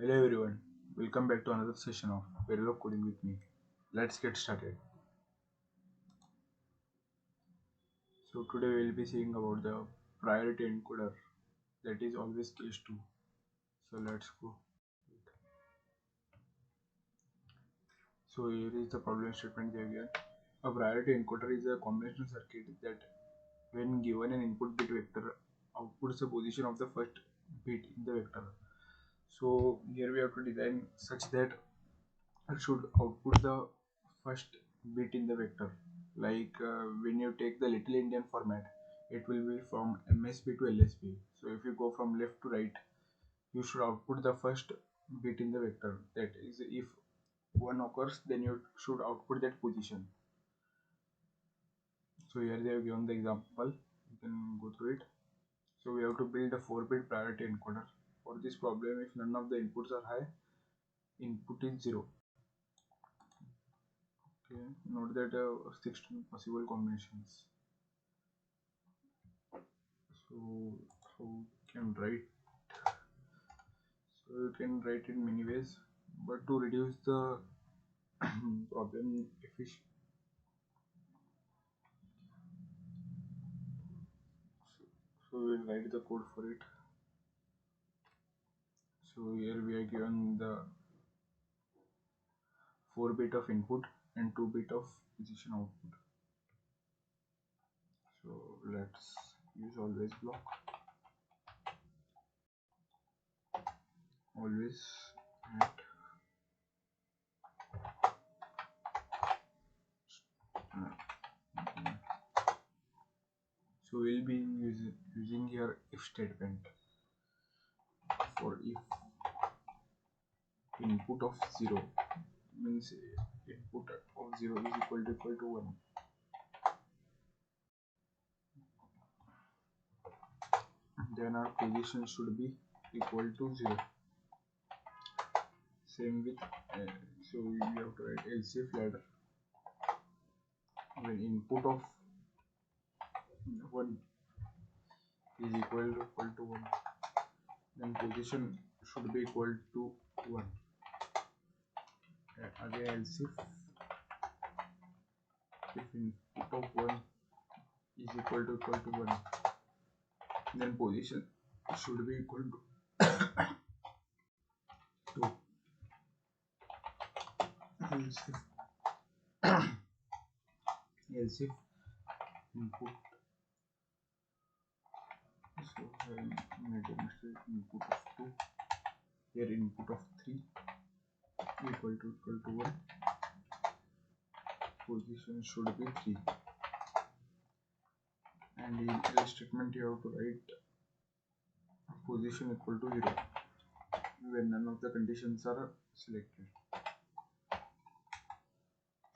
Hello everyone, welcome back to another session of Verilog coding with me. Let's get started. So today we will be seeing about the priority encoder that is always case 2. So let's go. So here is the problem statement they given. A priority encoder is a combinational circuit that when given an input bit vector outputs the position of the first bit in the vector. So here we have to design such that it should output the first bit in the vector. Like when you take the little Indian format, it will be from MSB to LSB. So if you go from left to right, you should output the first bit in the vector. That is, if one occurs, then you should output that position. So here they have given the example. You can go through it. So we have to build a 4-bit priority encoder. For this problem, if none of the inputs are high, input is 0. Okay, note that 16 possible combinations. So you can write. So you can write in many ways, but to reduce the problem efficiency, so we will write the code for it. So here we are given the 4-bit of input and 2-bit of position output. So let's use always block. Always at so we'll be using here if statement for if input of 0 means input of 0 is equal to 1. Then our position should be equal to 0. Same with so we have to write else if ladder when input of 1 is equal to 1, then position should be equal to 1. Again else if input of 1 is equal to 1, then position should be equal to 2. Else if input, so I made a mistake, input of 2, here input of 3 equal to 1, position should be 3, and in else statement you have to write position equal to 0 when none of the conditions are selected.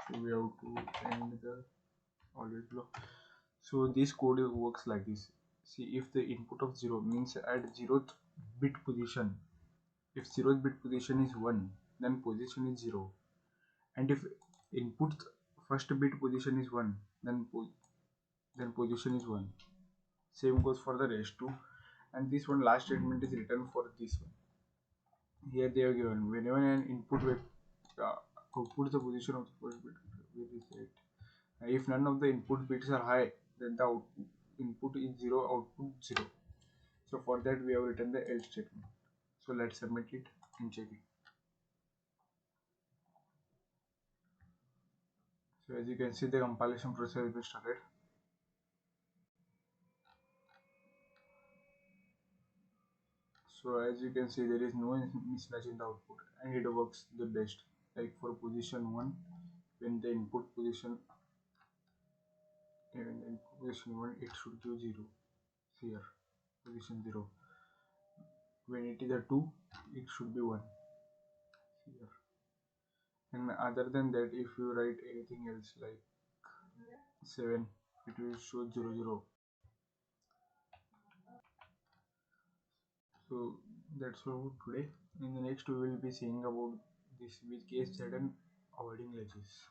So we have to end the always block. So this code works like this. See, if the input of 0 means at 0th bit position, if 0th bit position is 1, then position is 0, and if input first bit position is 1, then position is 1. Same goes for the rest too, and this one last statement is written for this one. Here they are given whenever an input outputs the position of the first bit, if none of the input bits are high, then the input is 0, output 0. So for that we have written the else statement. So let's submit it and check it. So as you can see, the compilation process has been started. So as you can see, there is no mismatch in the output, and it works the best. Like for position 1, when the input position 1, it should give 0. Here position 0. When it is a 2, it should be 1. Here. And other than that, if you write anything else like 7, it will show 0 0. So that's all today. In the next we will be seeing about this with case set and avoiding glitches.